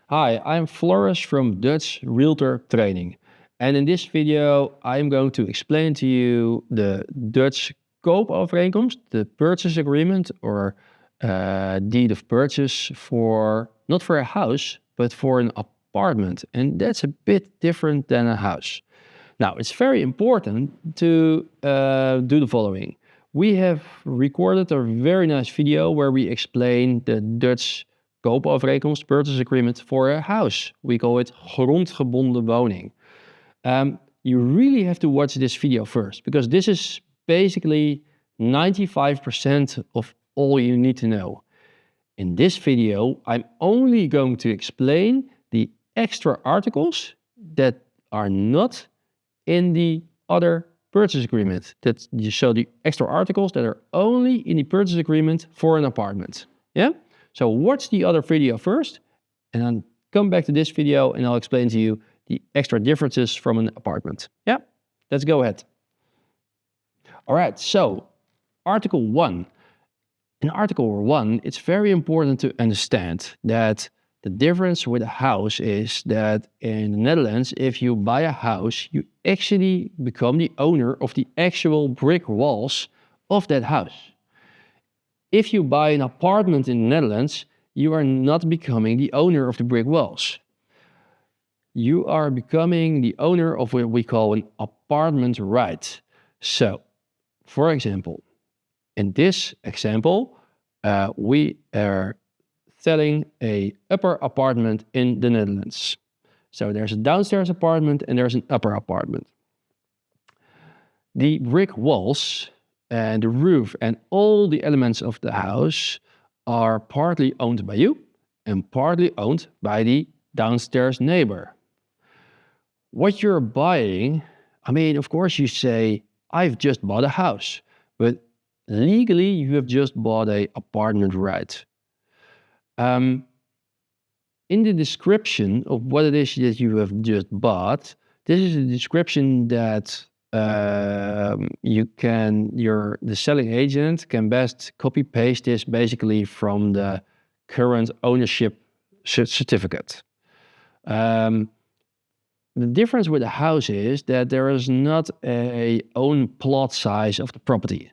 Hi, I'm Floris from Dutch Realtor Training. And in this video, I'm going to explain to you the Dutch koopovereenkomst, the purchase agreement or deed of purchase for, not for a house, but for an apartment. And that's a bit different than a house. Now, it's very important to do the following. We have recorded a very nice video where we explain the Dutch koopovereenkomst, purchase agreement for a house. We call it grondgebonden woning. You really have to watch this video first because this is basically 95% of all you need to know. In this video, I'm only going to explain the extra articles that are not in the other purchase agreement. That you show the extra articles that are only in the purchase agreement for an apartment. Yeah? So watch the other video first and then come back to this video and I'll explain to you the extra differences from an apartment. Yeah? Let's go ahead. All right, so Article 1. In Article 1, it's very important to understand that the difference with a house is that in the Netherlands, if you buy a house, you actually become the owner of the actual brick walls of that house. If you buy an apartment in the Netherlands, you are not becoming the owner of the brick walls. You are becoming the owner of what we call an apartment right. So, for example, in this example, we are selling an upper apartment in the Netherlands. So there's a downstairs apartment and there's an upper apartment. The brick walls and the roof and all the elements of the house are partly owned by you and partly owned by the downstairs neighbor. What you're buying, of course you say, I've just bought a house, but legally you have just bought an apartment right. In the description of what it is that you have just bought, this is a description that the selling agent can best copy paste this basically from the current ownership certificate. The difference with the house is that there is not a own plot size of the property.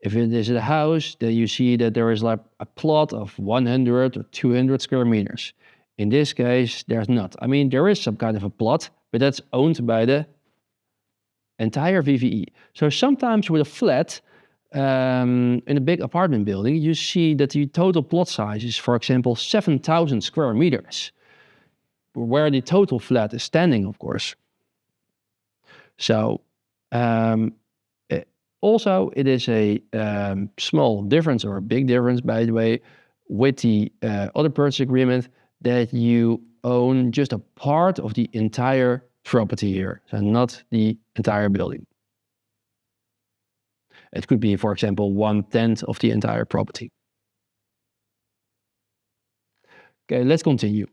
If it is a house, then you see that there is like a plot of 100 or 200 square meters. In this case, there's not. There is some kind of a plot, but that's owned by the entire VVE. So sometimes with a flat, in a big apartment building, you see that the total plot size is, for example, 7,000 square meters, where the total flat is standing, of course. So, also, it is a small difference or a big difference, by the way, with the other purchase agreement that you own just a part of the entire property here, so not the entire building. It could be, for example, 1/10 of the entire property. Okay, let's continue.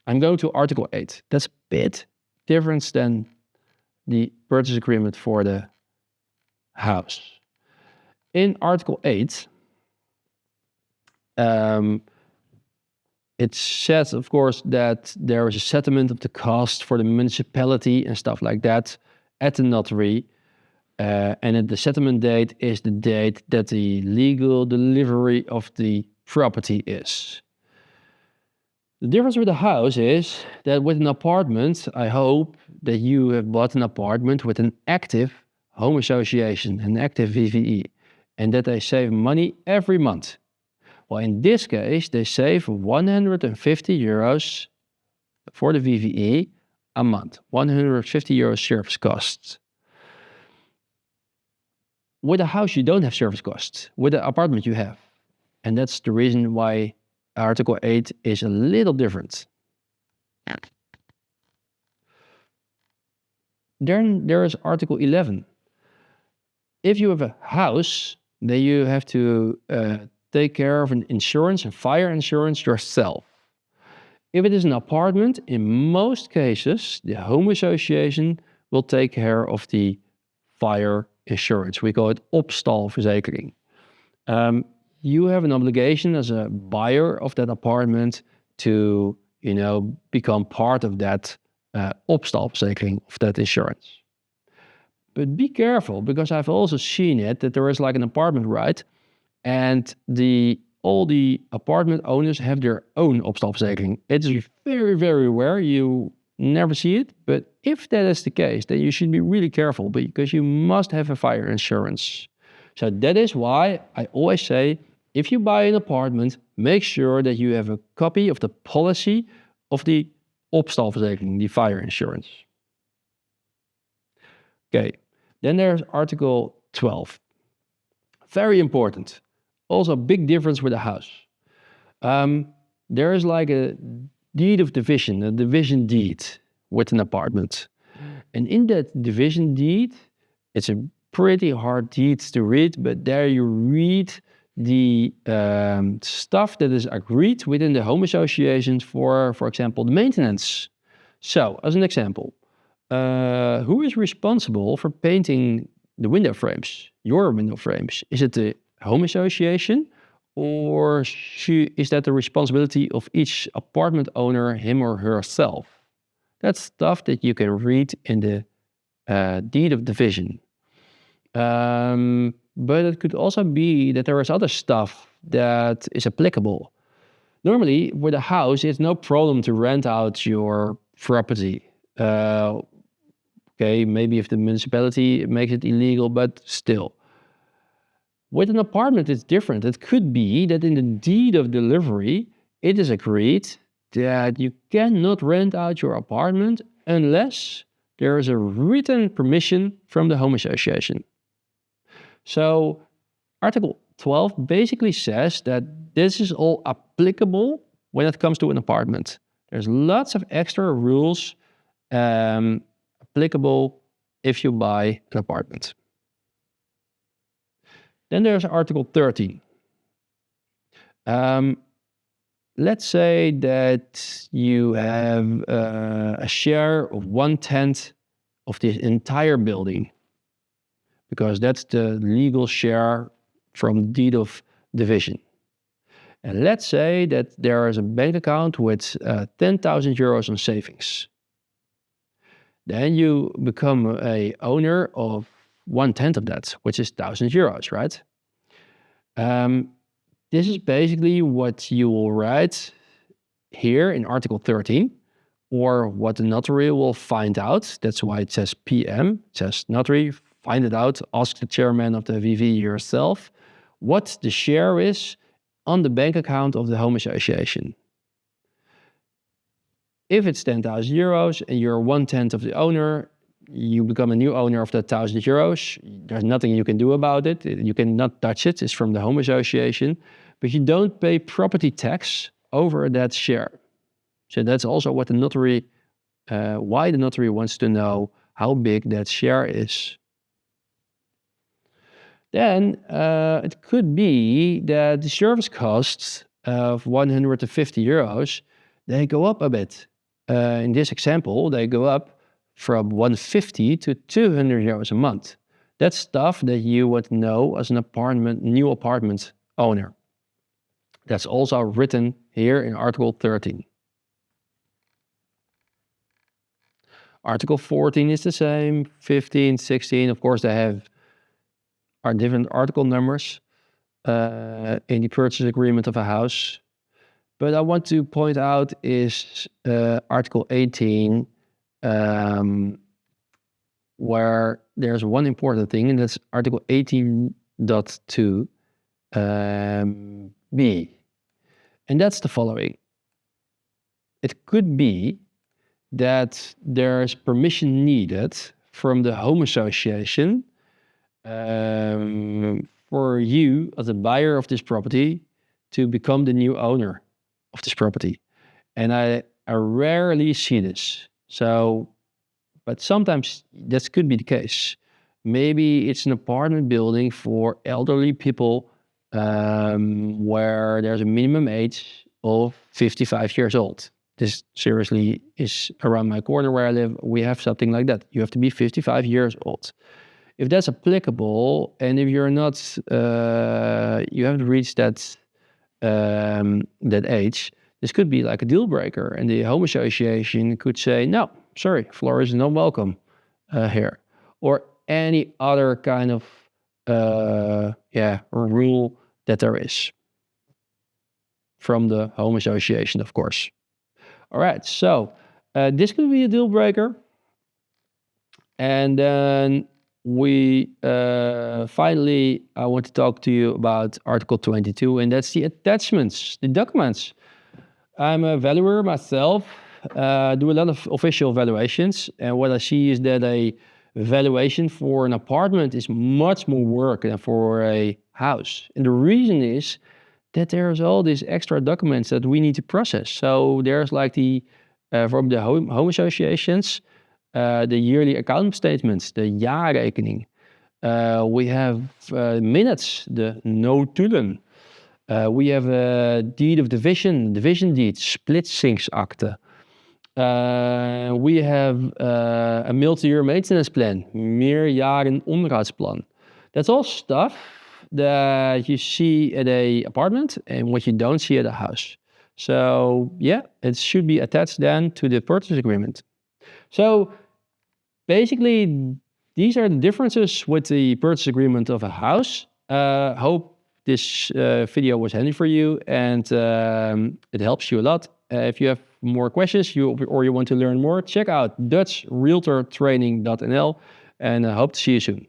I'm going to Article 8. That's a bit different than the purchase agreement for the house. In Article 8, it says, of course, that there is a settlement of the cost for the municipality and stuff like that at the notary. And the settlement date is the date that the legal delivery of the property is. The difference with the house is that with an apartment, I hope that you have bought an apartment with an active home association, an active VVE, and that they save money every month. Well, in this case, they save 150 euros for the VVE a month, 150 euros service costs. With a house, you don't have service costs. With an apartment, you have. And that's the reason why Article 8 is a little different. Then there is Article 11. If you have a house, then you have to take care of an insurance, a fire insurance yourself. If it is an apartment, in most cases, the home association will take care of the fire insurance. We call it opstalverzekering. You have an obligation as a buyer of that apartment to become part of that opstalverzekering, of that insurance. But be careful, because I've also seen it that there is like an apartment, right? And all the apartment owners have their own opstalverzekering. It is very, very rare. You never see it. But if that is the case, then you should be really careful, because you must have a fire insurance. So that is why I always say, if you buy an apartment, make sure that you have a copy of the policy of the opstalverzekering, the fire insurance. Okay, then there's Article 12. Very important. Also a big difference with a house. There is like a deed of division, a division deed with an apartment. And in that division deed, it's a pretty hard deed to read, but there you read the stuff that is agreed within the home association for example, the maintenance. So, as an example, who is responsible for painting the window frames, your window frames? Is it the home association, or is that the responsibility of each apartment owner, him or herself? That's stuff that you can read in the deed of division. But it could also be that there is other stuff that is applicable. Normally, with a house, it's no problem to rent out your property. Okay, maybe if the municipality makes it illegal, but still. With an apartment, it's different. It could be that in the deed of delivery, it is agreed that you cannot rent out your apartment unless there is a written permission from the home association. So Article 12 basically says that this is all applicable when it comes to an apartment. There's lots of extra rules applicable if you buy an apartment. Then there's Article 13. Let's say that you have a share of 1/10 of the entire building, because that's the legal share from the deed of division. And let's say that there is a bank account with 10,000 euros on savings. Then you become a owner of 1/10 of that, which is 1,000 euros, right? This is basically what you will write here in Article 13, or what the notary will find out. That's why it says PM. It says notary, find it out, ask the chairman of the VV yourself what the share is on the bank account of the home association. If it's 10,000 euros and you're 1/10 of the owner, you become a new owner of that 1,000 euros. There's nothing you can do about it. You cannot touch it. It's from the home association. But you don't pay property tax over that share. So that's also what the notary, why the notary wants to know how big that share is. Then it could be that the service costs of 150 euros, they go up a bit. In this example, they go up from 150 to 200 euros a month. That's stuff that you would know as an new apartment owner. That's also written here in Article 13. Article 14 is the same, 15, 16, of course they are different article numbers in the purchase agreement of a house. But I want to point out is Article 18, where there's one important thing, and that's Article 18.2 B. And that's the following. It could be that there's permission needed from the home association for you as a buyer of this property to become the new owner of this property. And I rarely see this. So, but sometimes this could be the case. Maybe it's an apartment building for elderly people where there's a minimum age of 55 years old. This seriously is around my corner where I live. We have something like that. You have to be 55 years old. If that's applicable, and if you're not, you haven't reached that age, This could be like a deal breaker, and the home association could say, no, sorry, Floris is not welcome here. Or any other kind of rule that there is from the home association, of course. All right, so this could be a deal breaker. And then finally, I want to talk to you about Article 22, and that's the attachments, the documents. I'm a valuer myself, do a lot of official valuations, and what I see is that a valuation for an apartment is much more work than for a house. And the reason is that there's all these extra documents that we need to process. So there's like from the home associations, the yearly account statements, the jaarrekening. We have minutes, the notulen. We have a deed of division deed, splitsingsakte. We have a multi-year maintenance plan, meerjaren onderhoudsplan. That's all stuff that you see at a apartment and what you don't see at a house. So yeah, it should be attached then to the purchase agreement. So basically, these are the differences with the purchase agreement of a house. Hope this video was handy for you, and it helps you a lot. If you have more questions or you want to learn more, check out dutchrealtortraining.nl, and I hope to see you soon.